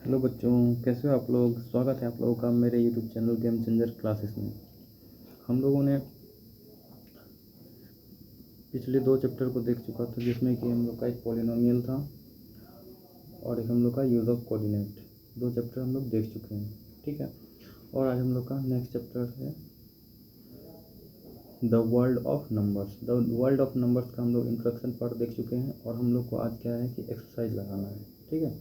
Hello बच्चों, कैसे हो आप लोग। स्वागत है आप लोगों का मेरे YouTube channel game changer classes में। हम लोगों ने पिछले 2 चैप्टर को देख चुका था, जिसमें कि हम लोग का एक पॉलिनोमियल था और एक हम लोग का यूज़ ऑफ कोऑर्डिनेट। 2 चैप्टर हम लोग देख चुके हैं, ठीक है। और आज हम लोग का नेक्स्ट चैप्टर है the world of numbers. The world of numbers का हम लोग इंट्रोडक्शन पार्ट देख चुके हैं और हम लोग को आज क्या है कि एक्सरसाइज लगाना है, ठीक है।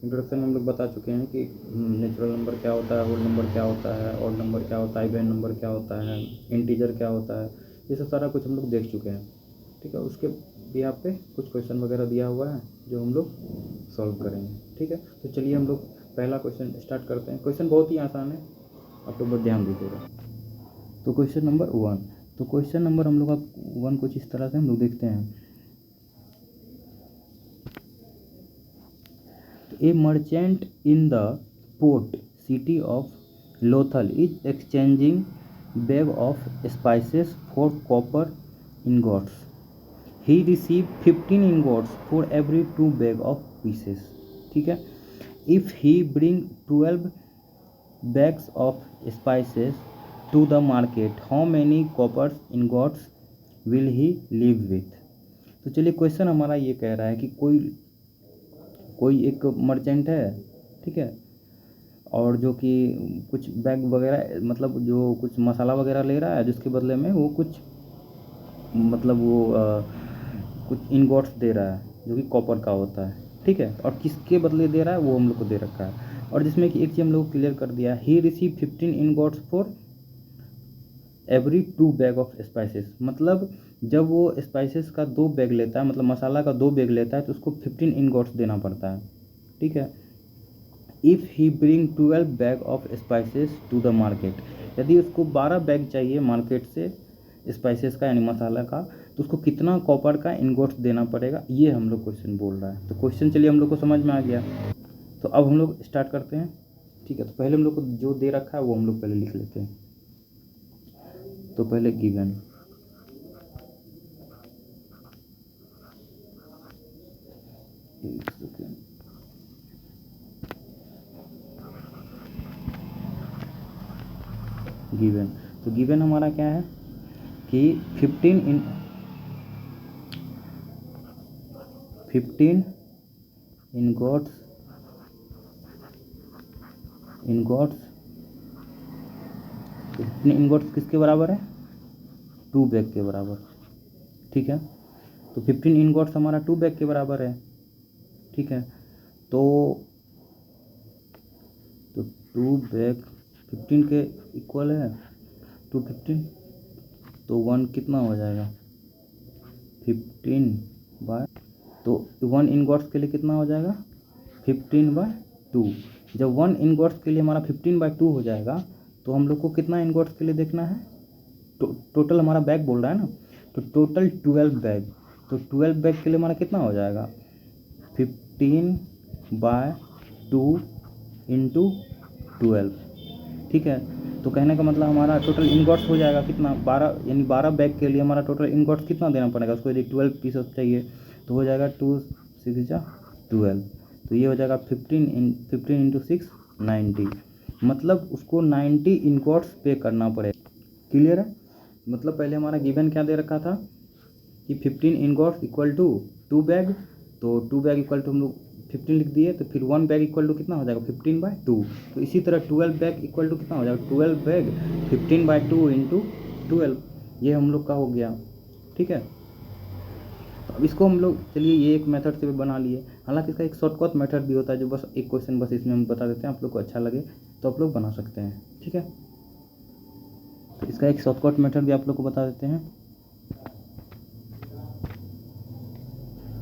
इंट्रोडक्शन में हम लोग बता चुके हैं कि नेचुरल नंबर क्या होता है, होल नंबर क्या होता है, ऑड नंबर क्या होता है, इवन नंबर क्या होता है, इंटीजर क्या होता है, ये सब सारा कुछ हम लोग देख चुके हैं, ठीक है। उसके यहाँ पे कुछ क्वेश्चन वगैरह दिया हुआ है जो हम लोग सॉल्व करेंगे, ठीक है। तो चलिए हम लोग पहला क्वेश्चन स्टार्ट करते हैं। क्वेश्चन बहुत ही आसान है, आप लोग बहुत ध्यान दीजिएगा। तो क्वेश्चन नंबर 1, तो क्वेश्चन नंबर हम लोग का 1 कुछ इस तरह से हम लोग देखते हैं। A merchant in the port city of Lothal is exchanging bag of spices for copper ingots. He received 15 ingots for every 2 bag of pieces. ठीक है। If he bring 12 bags of spices to the market, how many copper ingots will he leave with? तो चलिए question हमारा ये कह रहा है कि कोई एक मर्चेंट है, ठीक है, और जो कि कुछ बैग वगैरह मतलब जो कुछ मसाला वगैरह ले रहा है, जिसके बदले में वो कुछ मतलब वो कुछ इनगॉट्स दे रहा है जो कि कॉपर का होता है, ठीक है। और किसके बदले दे रहा है वो हम लोग को दे रखा है। और जिसमें कि एक चीज़ हम लोग को क्लियर कर दिया, he receive 15 ingots for every 2 bag of spices. मतलब जब वो स्पाइसेस का 2 बैग लेता है, मतलब मसाला का 2 बैग लेता है, तो उसको 15 इनगॉट्स देना पड़ता है, ठीक है। If he bring 12 bag of spices to the market, यदि उसको 12 बैग चाहिए मार्केट से स्पाइसेस का यानी मसाला का, तो उसको कितना कॉपर का इनगोट्स देना पड़ेगा, ये हम लोग क्वेश्चन बोल रहा है। तो क्वेश्चन चलिए हम लोग को समझ में आ गया। तो अब हम लोग स्टार्ट करते हैं, ठीक है। तो पहले हम लोग को जो दे रखा है वो हम लोग पहले लिख लेते हैं। तो पहले गिवन, गिवन, तो गिवन हमारा क्या है कि 15 इनगॉट्स इनगॉट्स किसके बराबर है, 2 बैग के बराबर, ठीक है। तो 15 इनगॉट्स हमारा 2 बैग के बराबर है, ठीक है। तो 2 बैग 15 के इक्वल है 215, तो 1 कितना हो जाएगा 15 बाय, तो 1 इनगॉट्स के लिए कितना हो जाएगा 15/2। जब 1 इनगॉट्स के लिए हमारा 15/2 हो जाएगा, तो हम लोग को कितना इनगॉट्स के लिए देखना है, टोटल हमारा बैग बोल रहा है ना, तो टोटल 12 बैग। तो 12 बैग के लिए हमारा कितना हो जाएगा 15/2 इंटू 12, ठीक है। तो कहने का मतलब हमारा टोटल इनगॉट्स हो जाएगा कितना 12, यानी 12 बैग के लिए हमारा टोटल इनगॉट्स कितना देना पड़ेगा उसको। यदि 12 पीसेस चाहिए तो हो जाएगा 2 6 12, तो ये हो जाएगा 15 इंटू 6 90, मतलब उसको 90 इनगॉट्स पे करना पड़ेगा। क्लियर है। मतलब पहले हमारा गिवन क्या दे रखा था कि 15 इनगॉट्स इक्वल टू 2 बैग, तो 2 बैग इक्वल टू हम लोग 15 लिख दिए, तो फिर 1 बैग इक्वल टू कितना हो जाएगा 15/2। तो इसी तरह 12 बैग इक्वल टू कितना हो जाएगा 12 बैग 15/2 इंटू 12, ये हम लोग का हो गया, ठीक है। तो अब इसको हम लोग चलिए ये एक मेथड से बना लिए। हालांकि इसका एक शॉर्टकट मेथड भी होता है, जो बस एक क्वेश्चन बस इसमें हम बता देते हैं, आप लोग को अच्छा लगे तो आप लोग बना सकते हैं, ठीक है। तो इसका एक शॉर्टकट मेथड भी आप लोग को बता देते हैं।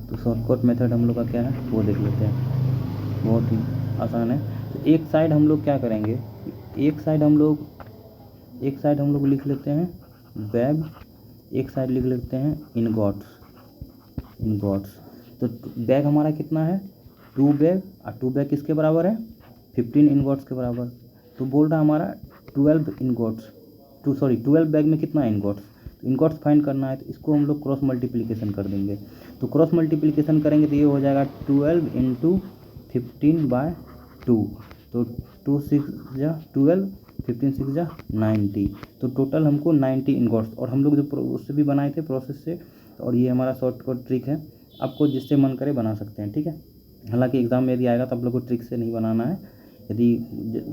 तो शॉर्टकट मेथड हम लोग का क्या है वो देख लेते हैं, बहुत ही आसान है। तो एक साइड हम लोग क्या करेंगे, एक साइड हम लोग लिख लेते हैं बैग, एक साइड लिख लेते हैं इनगॉट्स। तो बैग हमारा कितना है 2 बैग, और 2 बैग किसके बराबर है 15 इनगॉट्स के बराबर। तो बोल रहा हमारा 12 बैग में कितना इनगॉट्स, तो इनगॉट्स फाइंड करना है, तो इसको हम लोग क्रॉस मल्टीप्लिकेशन कर देंगे। तो क्रॉस मल्टीप्लिकेशन करेंगे तो ये हो जाएगा 12 इंटू 15/2, 2, तो 2 6 जा 12, 15 6 जा 90, तो टोटल हमको 90 इनगॉट्स। और हम लोग जो उससे भी बनाए थे प्रोसेस से, और ये हमारा शॉर्टकट ट्रिक है, आपको जिससे मन करे बना सकते हैं, ठीक है। हालांकि एग्ज़ाम में यदि आएगा तो आप लोग को ट्रिक से नहीं बनाना है, यदि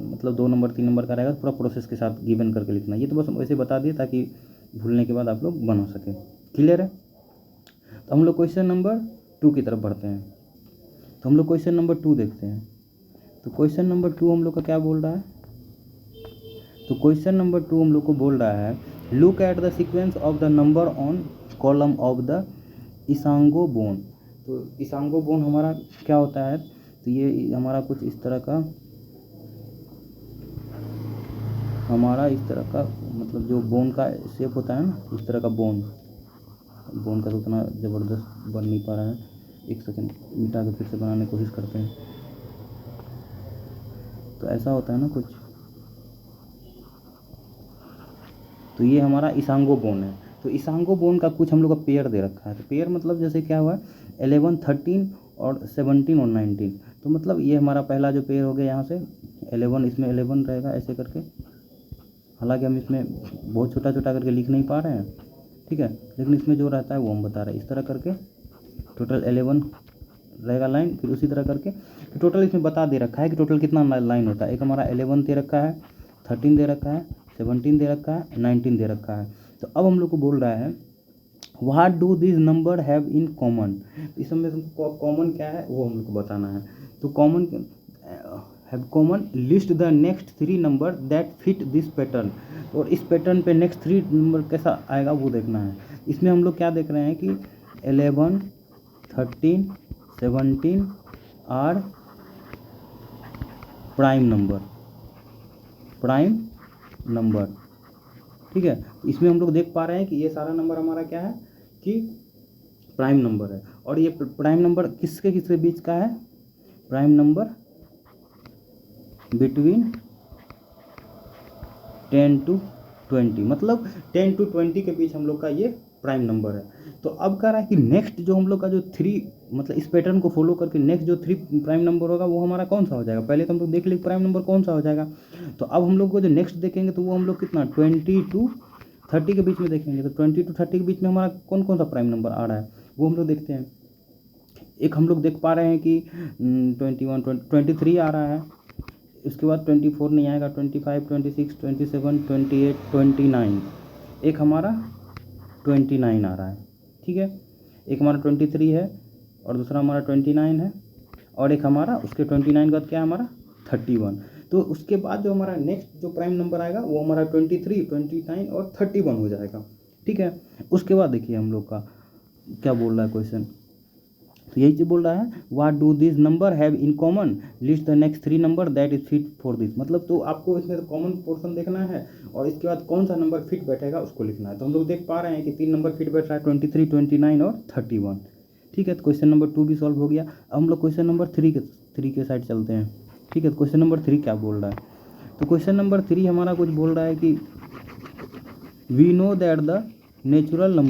मतलब 2 नंबर 3 नंबर का रहेगा तो पूरा प्रोसेस के साथ गिवन करके लिखना है। ये तो बस वैसे बता दिए ताकि भूलने के बाद आप लोग बना सकें। क्लियर है? तो हम लोग क्वेश्चन नंबर 2 की तरफ बढ़ते हैं। तो हम लोग क्वेश्चन नंबर 2 देखते हैं। तो क्वेश्चन नंबर 2 हम लोग का क्या बोल रहा है? तो क्वेश्चन नंबर 2 हम लोग को बोल रहा है, look at the sequence of the number on column of the Ishango bone. तो इसांगो बोन हमारा क्या होता है? तो ये हमारा कुछ इस तरह का, हमारा इस तरह का मतलब जो बोन का शेप होता है ना, इस तरह का बोन का तो उतना ज़बरदस्त बन नहीं पा रहा है। एक सेकंड मिटा के फिर से बनाने की कोशिश करते हैं। तो ऐसा होता है ना कुछ, तो ये हमारा इसांगो बोन है। तो इसांगो बोन का कुछ हम लोग का पेयर दे रखा है। तो पेयर मतलब जैसे क्या हुआ है, 11 13 और 17 और 19। तो मतलब ये हमारा पहला जो पेयर हो गया, यहाँ से 11, इसमें 11 रहेगा ऐसे करके। हालांकि हम इसमें बहुत छोटा छोटा करके लिख नहीं पा रहे हैं, ठीक है, लेकिन इसमें जो रहता है वो हम बता रहे हैं। इस तरह करके टोटल 11 रहेगा लाइन, फिर उसी तरह करके टोटल इसमें बता दे रखा है कि टोटल कितना लाइन होता है। एक हमारा 11 दे रखा है, 13 दे रखा है, 17 दे रखा है, 19 दे रखा है। तो अब हम लोग को बोल रहा है, what do this number have in common. इस में कॉमन क्या है वो हम लोग को बताना है। तो common have common, list the next 3 number that fit this pattern. और इस पैटर्न पे नेक्स्ट 3 नंबर कैसा आएगा वो देखना है। इसमें हम लोग क्या देख रहे हैं कि 11 13 17 आर प्राइम नंबर, ठीक है। इसमें हम लोग देख पा रहे हैं कि ये सारा नंबर हमारा क्या है कि प्राइम नंबर है। और ये प्राइम नंबर किसके किसके बीच का है? प्राइम नंबर बिटवीन 10 to 20, मतलब 10 to 20 के बीच हम लोग का ये प्राइम नंबर है। तो अब कह रहा है कि नेक्स्ट जो हम लोग का जो 3, मतलब इस पैटर्न को फॉलो करके नेक्स्ट जो 3 प्राइम नंबर होगा वो हमारा कौन सा हो जाएगा। पहले तो हम लोग देख लें प्राइम नंबर कौन सा हो जाएगा। तो अब हम लोग को जो नेक्स्ट देखेंगे तो वो हम लोग कितना 20 to 30 के बीच में देखेंगे। तो 20 to 30 के बीच में हमारा कौन कौन सा प्राइम नंबर आ रहा है वो हम लोग देखते हैं। एक हम लोग देख पा रहे हैं कि 21 23 आ रहा है, उसके बाद 24 नहीं आएगा, 25 26 27 28 29, एक हमारा 29 आ रहा है, ठीक है। एक हमारा 23 है और दूसरा हमारा 29 है, और एक हमारा उसके 29 का क्या है हमारा 31। तो उसके बाद जो हमारा नेक्स्ट जो प्राइम नंबर आएगा वो हमारा 23 29 और 31 हो जाएगा, ठीक है। उसके बाद देखिए हम लोग का क्या बोल रहा है क्वेश्चन। तो यही चीज़ बोल रहा है, what do this number have in common, list the next 3 number that is fit for this. मतलब तो आपको इसमें कॉमन पोर्शन देखना है और इसके बाद कौन सा नंबर फिट बैठेगा उसको लिखना है। तो हम लोग देख पा रहे हैं कि 3 नंबर फिट बैठ रहा है, 23 29 और 31, ठीक है। तो क्वेश्चन नंबर 2 भी सॉल्व हो गया। अब हम लोग क्वेश्चन नंबर 3 के साइड चलते हैं, ठीक है। तो क्वेश्चन नंबर 3 क्या बोल रहा है? तो क्वेश्चन नंबर 3 हमारा कुछ बोल रहा है कि we know that the natural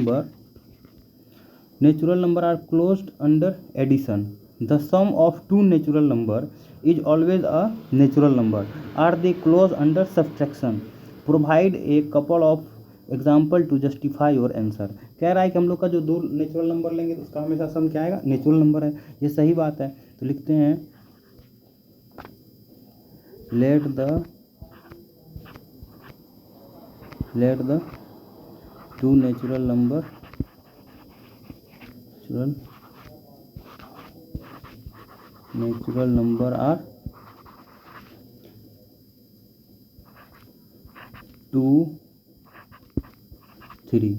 number are closed under addition. The sum of 2 natural number is always a natural number. Are they closed under subtraction? Provide a couple of example to justify your answer. कह रहा है कि हम लोग का जो 2 natural number लेंगे तो उसका हमेशा सम क्या आएगा? नेचुरल नंबर है। ये सही बात है। तो लिखते हैं let the 2 natural number are 2 3,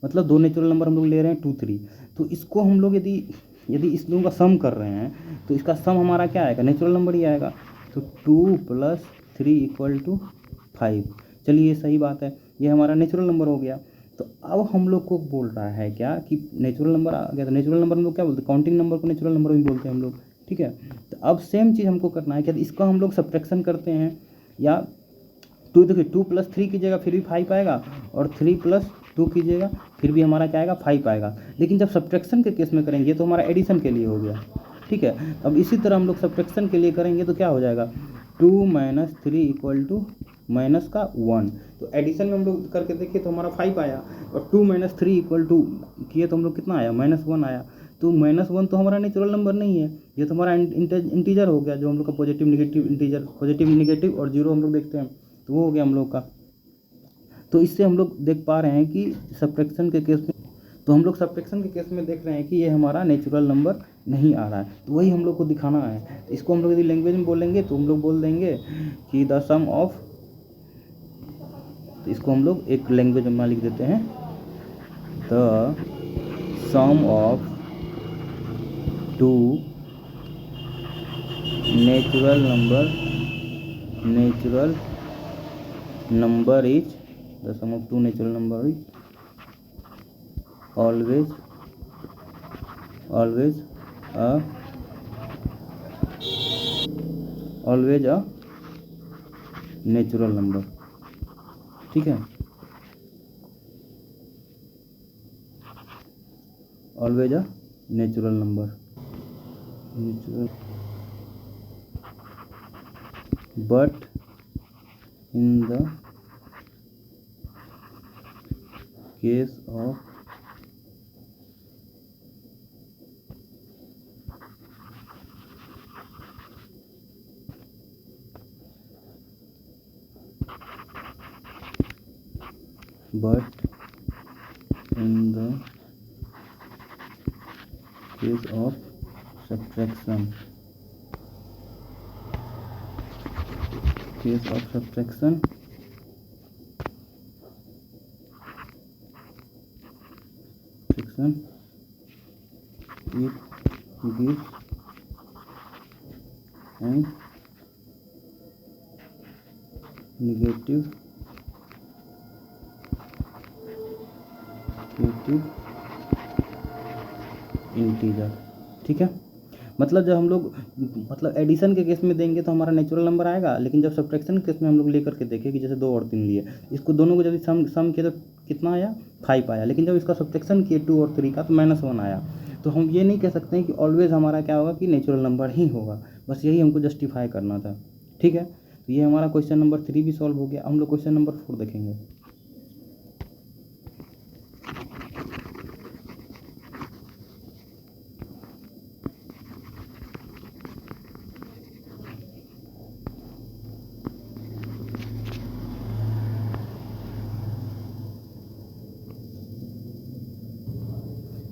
मतलब 2 नेचुरल नंबर हम लोग ले रहे हैं 2 3। तो इसको हम लोग यदि इस दोनों का सम कर रहे हैं तो इसका सम हमारा क्या आएगा? नेचुरल नंबर ही आएगा। तो 2 + 3 = 5। चलिए ये सही बात है, ये हमारा नेचुरल नंबर हो गया। तो अब हम लोग को बोल रहा है क्या कि नेचुरल नंबर आ गया। तो नेचुरल नंबर हम लोग क्या बोलते हैं? काउंटिंग नंबर को नेचुरल नंबर भी बोलते हैं हम लोग, ठीक है। तो अब सेम चीज़ हमको करना है कि इसका हम लोग सब्ट्रैक्शन करते हैं या 2, देखिए 2 + 3 कीजिएगा फिर भी 5 आएगा, और 3 + 2 कीजिएगा फिर भी हमारा क्या आएगा? 5 आएगा। लेकिन जब सब्ट्रैक्शन के केस में करेंगे तो हमारा एडिशन के लिए हो गया, ठीक है। अब इसी तरह हम लोग सब्ट्रैक्शन के लिए करेंगे तो क्या हो जाएगा, 2 - 3 इक्वल टू माइनस का 1। तो एडिशन में हम लोग करके देखिए तो हमारा 5 आया, और 2 - 3 इक्वल टू किए तो हम लोग कितना आया, -1 आया। तो -1 तो हमारा नेचुरल नंबर नहीं है, ये तो हमारा इंटीजर हो गया, जो हम लोग का positive negative integer, positive negative और जीरो हम लोग देखते हैं, तो वो हो गया हम लोग का। तो इससे हम लोग देख पा रहे हैं कि सब्ट्रैक्शन के केस में, तो हम लोग सब्ट्रैक्शन के केस में देख रहे हैं कि ये हमारा नेचुरल नंबर नहीं आ रहा है, तो वही हम लोग को दिखाना है। इसको हम लोग यदि लैंग्वेज में बोलेंगे तो हम लोग बोल देंगे कि द सम ऑफ, तो इसको हम लोग एक लैंग्वेज में लिख देते हैं, the sum of 2 natural number is, the sum of 2 natural number is always a natural number, ठीक है, always a natural number, but in the case of but in the case of subtraction it gives an negative integer, ठीक है। मतलब जब हम लोग मतलब addition के केस में देंगे तो हमारा नेचुरल नंबर आएगा, लेकिन जब सब्ट्रैक्शन के केस में हम लोग लेकर के देखें कि जैसे 2 और 3 लिए, इसको दोनों को जब सम किया तो कितना आया, 5 आया, लेकिन जब इसका सब्ट्रैक्शन किए 2 और 3 का तो -1 आया। तो हम ये नहीं कह सकते हैं कि ऑलवेज हमारा क्या होगा कि नेचुरल नंबर ही होगा, बस यही हमको जस्टिफाई करना था, ठीक है। तो ये हमारा क्वेश्चन नंबर 3 भी सॉल्व हो गया। हम लोग क्वेश्चन नंबर 4 देखेंगे।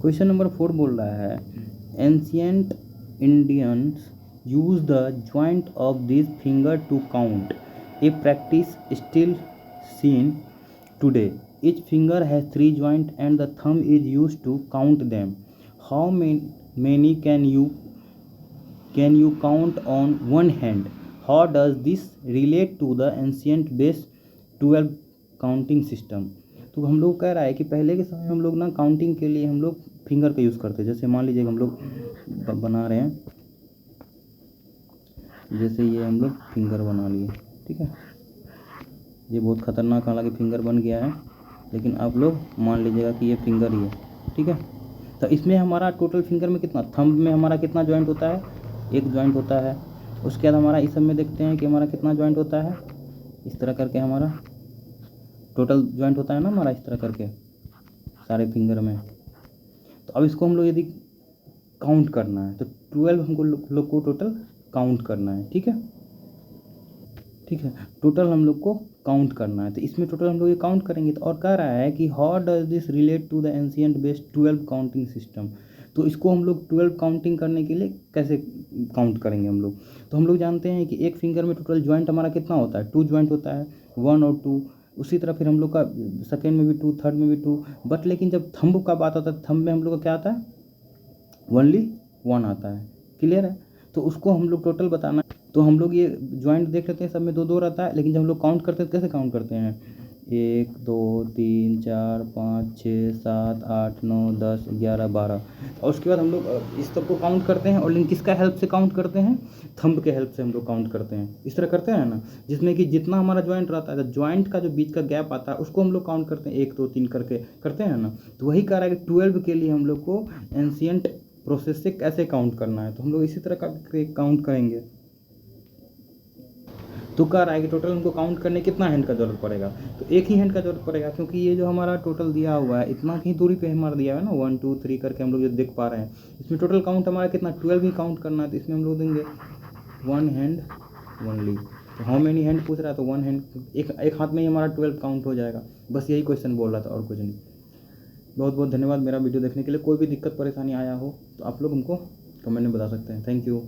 क्वेश्चन नंबर 4 बोल रहा है, ancient Indians use the joint of this finger to count, a practice still seen today. Each finger has 3 joints and the thumb is used to count them. How many can you count on one hand? How does this relate to the ancient base 12 counting system? तो हम लोग कह रहा है कि पहले के समय हम लोग ना काउंटिंग के लिए हम लोग फिंगर का यूज़ करते हैं। जैसे मान लीजिए हम लोग बना रहे हैं, जैसे ये हम लोग फिंगर बना लिए, ठीक है, ये बहुत ख़तरनाक हालांकि फिंगर बन गया है, लेकिन आप लोग मान लीजिएगा कि ये फिंगर ही है, ठीक है। तो इसमें हमारा टोटल फिंगर में कितना, थंब में हमारा कितना जॉइंट होता है, 1 जॉइंट होता है। उसके बाद हमारा इस सब में देखते हैं कि हमारा कितना जॉइंट होता है, इस तरह करके हमारा टोटल जॉइंट होता है ना हमारा, इस तरह करके सारे फिंगर में। तो अब इसको हम लोग यदि काउंट करना है तो 12 हमको लोग को टोटल काउंट करना है, ठीक है, ठीक है, टोटल हम लोग को काउंट करना है। तो इसमें टोटल हम लोग ये काउंट करेंगे। तो और कह रहा है कि how does this relate to the ancient base 12 counting system. तो इसको हम लोग 12 काउंटिंग करने के लिए कैसे काउंट करेंगे हम लोग। तो हम लोग जानते हैं कि एक फिंगर में टोटल जॉइंट हमारा कितना होता है, 2 जॉइंट होता है, 1 और 2। उसी तरह फिर हम लोग का सेकेंड में भी 2, थर्ड में भी 2, बट लेकिन जब थंब का बात आता है, थंब में हम लोग का क्या आता है, ओनली 1 आता है। क्लियर है। तो उसको हम लोग टोटल बताना। तो हम लोग ये जॉइंट देख लेते हैं, सब में 2-2 रहता है, लेकिन जब हम लोग काउंट करते हैं तो कैसे काउंट करते हैं, 1 2 3 4 5 6 7 8 9 10 11 12। और उसके बाद हम लोग इस सबको काउंट करते हैं, और लेकिन किसका हेल्प से काउंट करते हैं, थंब के हेल्प से हम लोग काउंट करते हैं। इस तरह करते हैं ना, जिसमें कि जितना हमारा जॉइंट रहता है, जॉइंट का जो बीच का गैप आता है उसको हम लोग काउंट करते हैं, 1 2 3 करके करते हैं ना। तो वही कह रहा है कि 12 के लिए हम लोग को एंशियंट प्रोसेस से कैसे काउंट करना है, तो हम लोग इसी तरह का काउंट करेंगे। तो कह रहा है कि टोटल उनको काउंट करने कितना हैंड का ज़रूरत पड़ेगा, तो एक ही हैंड का ज़रूरत पड़ेगा, क्योंकि ये जो हमारा टोटल दिया हुआ है इतना ही दूरी पे हमारा दिया है ना 1 2 3 करके हम लोग जो देख पा रहे हैं, इसमें टोटल काउंट हमारा कितना 12 ही काउंट करना है, तो इसमें हम लोग देंगे 1 हैंड ओनली। तो हाउ मेनी हैंड पूछ रहा है, तो 1 हैंड, एक हाथ में ही हमारा 12 काउंट हो जाएगा। बस यही क्वेश्चन बोल रहा था और कुछ नहीं। बहुत बहुत धन्यवाद मेरा वीडियो देखने के लिए। कोई भी दिक्कत परेशानी आया हो तो आप लोग हमको कमेंट में बता सकते हैं। Thank you.